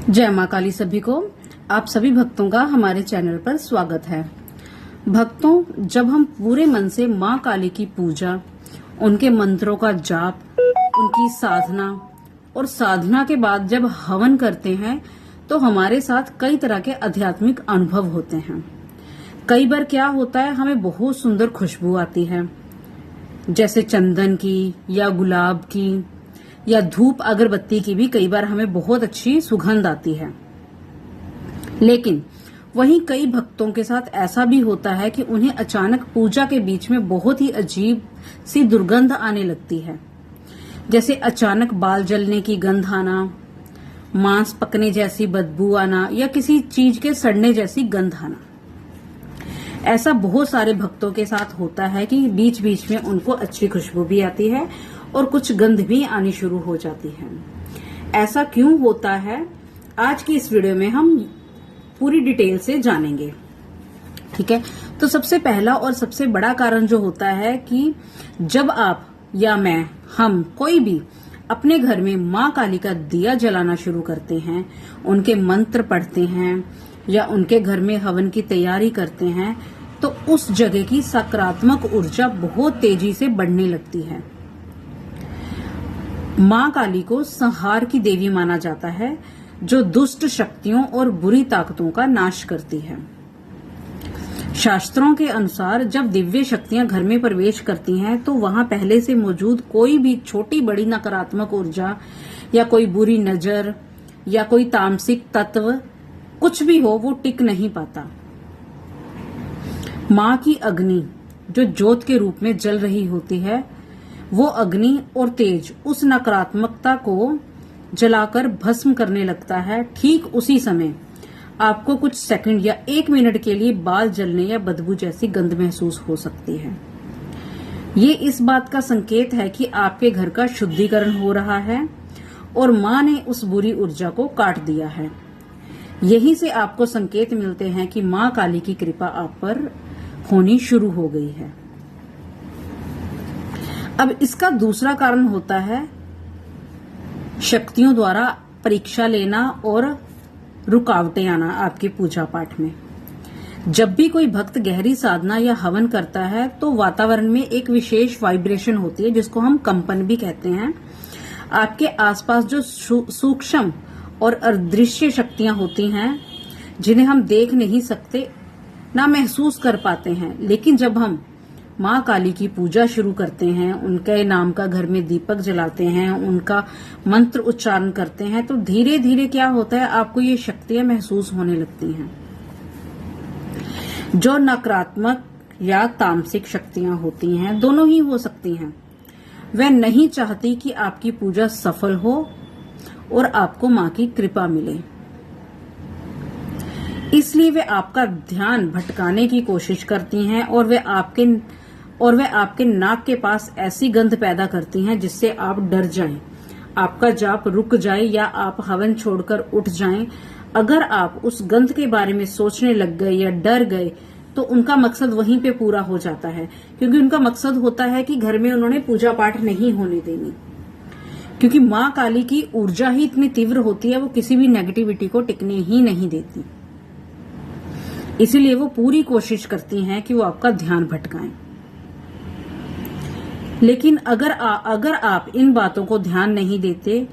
जय मां काली। सभी को आप सभी भक्तों का हमारे चैनल पर स्वागत है। भक्तों, जब हम पूरे मन से मां काली की पूजा, उनके मंत्रों का जाप, उनकी साधना और साधना के बाद जब हवन करते हैं तो हमारे साथ कई तरह के आध्यात्मिक अनुभव होते हैं। कई बार क्या होता है, हमें बहुत सुंदर खुशबू आती है, जैसे चंदन की या गुलाब की या धूप अगरबत्ती की भी कई बार हमें बहुत अच्छी सुगंध आती है। लेकिन वहीं कई भक्तों के साथ ऐसा भी होता है कि उन्हें अचानक पूजा के बीच में बहुत ही अजीब सी दुर्गंध आने लगती है, जैसे अचानक बाल जलने की गंध आना, मांस पकने जैसी बदबू आना या किसी चीज के सड़ने जैसी गंध आना। ऐसा बहुत सारे भक्तों के साथ होता है कि बीच बीच में उनको अच्छी खुशबू भी आती है और कुछ गंध भी आनी शुरू हो जाती है। ऐसा क्यों होता है, आज की इस वीडियो में हम पूरी डिटेल से जानेंगे। ठीक है, तो सबसे पहला और सबसे बड़ा कारण जो होता है कि जब आप या मैं, हम कोई भी अपने घर में मां काली का दिया जलाना शुरू करते हैं, उनके मंत्र पढ़ते हैं या उनके घर में हवन की तैयारी करते हैं, तो उस जगह की सकारात्मक ऊर्जा बहुत तेजी से बढ़ने लगती है। मां काली को संहार की देवी माना जाता है, जो दुष्ट शक्तियों और बुरी ताकतों का नाश करती है। शास्त्रों के अनुसार जब दिव्य शक्तियां घर में प्रवेश करती हैं, तो वहां पहले से मौजूद कोई भी छोटी बड़ी नकारात्मक ऊर्जा या कोई बुरी नजर या कोई तामसिक तत्व कुछ भी हो, वो टिक नहीं पाता। मां की अग्नि जो ज्योत के रूप में जल रही होती है, वो अग्नि और तेज उस नकारात्मकता को जलाकर भस्म करने लगता है। ठीक उसी समय आपको कुछ सेकंड या 1 मिनट के लिए बाल जलने या बदबू जैसी गंध महसूस हो सकती है। ये इस बात का संकेत है कि आपके घर का शुद्धिकरण हो रहा है और मां ने उस बुरी ऊर्जा को काट दिया है। यहीं से आपको संकेत मिलते हैं कि मां काली की कृपा आप पर होनी शुरू हो गई है। अब इसका दूसरा कारण होता है शक्तियों द्वारा परीक्षा लेना और रुकावटें आना आपके पूजा पाठ में। जब भी कोई भक्त गहरी साधना या हवन करता है, तो वातावरण में एक विशेष वाइब्रेशन होती है, जिसको हम कंपन भी कहते हैं। आपके आसपास जो सूक्ष्म और अदृश्य शक्तियां होती हैं, जिन्हें हम देख नहीं सकते ना महसूस कर पाते हैं, लेकिन जब हम मां काली की पूजा शुरू करते हैं, उनके नाम का घर में दीपक जलाते हैं, उनका मंत्र उच्चारण करते हैं, तो धीरे धीरे क्या होता है, आपको ये शक्तियां महसूस होने लगती हैं। जो नकारात्मक या तामसिक शक्तियां होती हैं, दोनों ही हो सकती हैं, वह नहीं चाहती कि आपकी पूजा सफल हो और आपको मां की कृपा मिले। इसलिए वे आपका ध्यान भटकाने की कोशिश करती हैं और वे आपके नाक के पास ऐसी गंध पैदा करती हैं जिससे आप डर जाएं, आपका जाप रुक जाए या आप हवन छोड़कर उठ जाएं। अगर आप उस गंध के बारे में सोचने लग गए या डर गए, तो उनका मकसद वहीं पे पूरा हो जाता है, क्योंकि उनका मकसद होता है कि घर में उन्होंने पूजा पाठ नहीं होने देनी। क्योंकि मां काली की ऊर्जा ही इतनी तीव्र होती है, वो किसी भी नेगेटिविटी को टिकने ही नहीं देती। इसीलिए वो पूरी कोशिश करती हैं कि वो आपका ध्यान भटकाएं। लेकिन अगर आप इन बातों को ध्यान नहीं देते,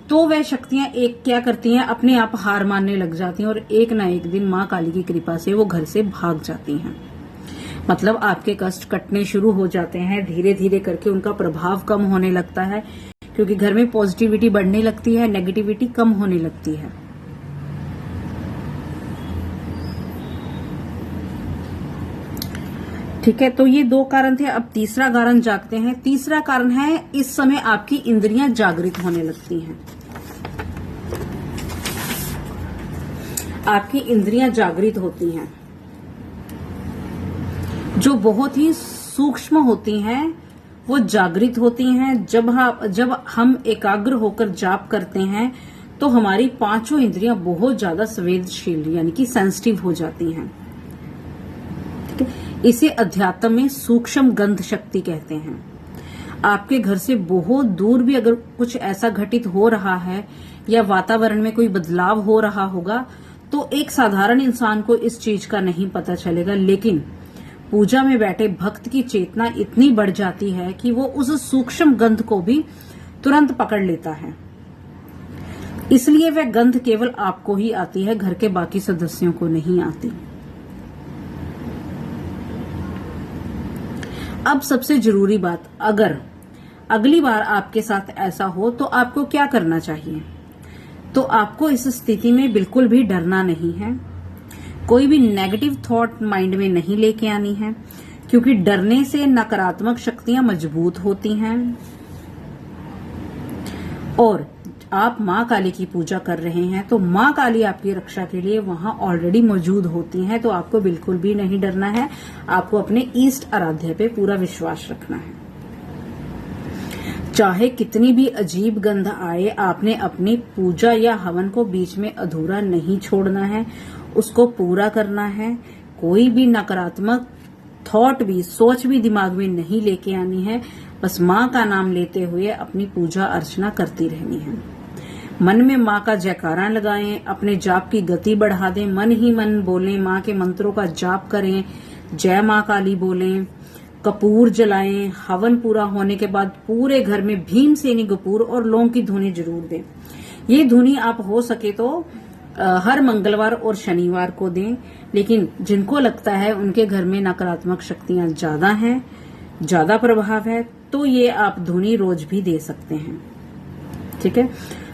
तो वह शक्तियां क्या करती हैं, अपने आप हार मानने लग जाती हैं और एक ना एक दिन मां काली की कृपा से वो घर से भाग जाती हैं। मतलब आपके कष्ट कटने शुरू हो जाते हैं, धीरे धीरे करके उनका प्रभाव कम होने लगता है, क्योंकि घर में पॉजिटिविटी बढ़ने लगती है, नेगेटिविटी कम होने लगती है। ठीक है, तो ये 2 कारण थे। अब तीसरा कारण जागते हैं। तीसरा कारण है, इस समय आपकी इंद्रियां जागृत होने लगती हैं। आपकी इंद्रियां जागृत होती हैं, जो बहुत ही सूक्ष्म होती हैं, वो जागृत होती हैं। जब हम एकाग्र होकर जाप करते हैं, तो हमारी 5 इंद्रियां बहुत ज्यादा संवेदनशील यानी कि सेंसिटिव हो जाती हैं। ठीक है, इसे अध्यात्म में सूक्ष्म गंध शक्ति कहते हैं। आपके घर से बहुत दूर भी अगर कुछ ऐसा घटित हो रहा है या वातावरण में कोई बदलाव हो रहा होगा तो एक साधारण इंसान को इस चीज का नहीं पता चलेगा, लेकिन पूजा में बैठे भक्त की चेतना इतनी बढ़ जाती है कि वो उस सूक्ष्म गंध को भी तुरंत पकड़ लेता है। इसलिए वह गंध केवल आपको ही आती है, घर के बाकी सदस्यों को नहीं आती। अब सबसे जरूरी बात, अगर अगली बार आपके साथ ऐसा हो तो आपको क्या करना चाहिए? तो आपको इस स्थिति में बिल्कुल भी डरना नहीं है, कोई भी नेगेटिव थॉट माइंड में नहीं लेके आनी है, क्योंकि डरने से नकारात्मक शक्तियां मजबूत होती हैं। और आप माँ काली की पूजा कर रहे हैं तो माँ काली आपकी रक्षा के लिए वहां ऑलरेडी मौजूद होती हैं, तो आपको बिल्कुल भी नहीं डरना है। आपको अपने ईष्ट आराध्य पे पूरा विश्वास रखना है। चाहे कितनी भी अजीब गंध आए, आपने अपनी पूजा या हवन को बीच में अधूरा नहीं छोड़ना है, उसको पूरा करना है। कोई भी नकारात्मक थॉट भी, सोच भी दिमाग में नहीं लेके आनी है। बस माँ का नाम लेते हुए अपनी पूजा अर्चना करती रहनी है। मन में माँ का जयकारा लगाएं, अपने जाप की गति बढ़ा दें, मन ही मन बोलें, माँ के मंत्रों का जाप करें, जय माँ काली बोलें, कपूर जलाएं। हवन पूरा होने के बाद पूरे घर में भीमसेनी कपूर और लौंग की धुनी जरूर दें। ये धुनी आप हो सके तो हर मंगलवार और शनिवार को दें, लेकिन जिनको लगता है उनके घर में नकारात्मक शक्तियां ज्यादा हैं, ज्यादा प्रभाव है, तो ये आप धुनी रोज भी दे सकते हैं। ठीक है।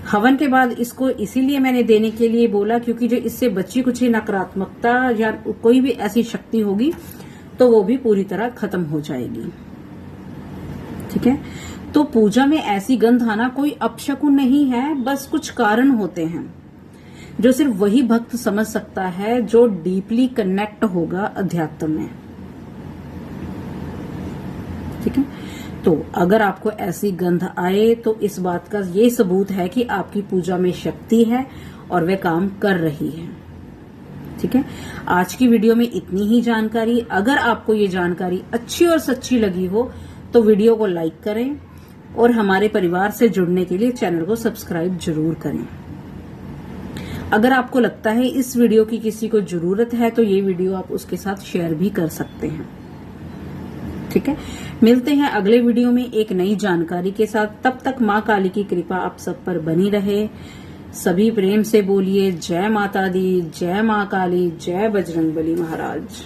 हवन के बाद इसको इसीलिए मैंने देने के लिए बोला क्योंकि जो इससे बची कुछ नकारात्मकता या कोई भी ऐसी शक्ति होगी तो वो भी पूरी तरह खत्म हो जाएगी। ठीक है। तो पूजा में ऐसी गंध आना कोई अपशकुन नहीं है, बस कुछ कारण होते हैं जो सिर्फ वही भक्त समझ सकता है जो डीपली कनेक्ट होगा अध्यात्म में। ठीक है। तो अगर आपको ऐसी गंध आए तो इस बात का ये सबूत है कि आपकी पूजा में शक्ति है और वह काम कर रही है। ठीक है। आज की वीडियो में इतनी ही जानकारी। अगर आपको ये जानकारी अच्छी और सच्ची लगी हो तो वीडियो को लाइक करें और हमारे परिवार से जुड़ने के लिए चैनल को सब्सक्राइब जरूर करें। अगर आपको लगता है इस वीडियो की किसी को जरूरत है तो ये वीडियो आप उसके साथ शेयर भी कर सकते हैं। ठीक है। मिलते हैं अगले वीडियो में एक नई जानकारी के साथ। तब तक माँ काली की कृपा आप सब पर बनी रहे। सभी प्रेम से बोलिए जय माता दी, जय माँ काली, जय बजरंगबली महाराज।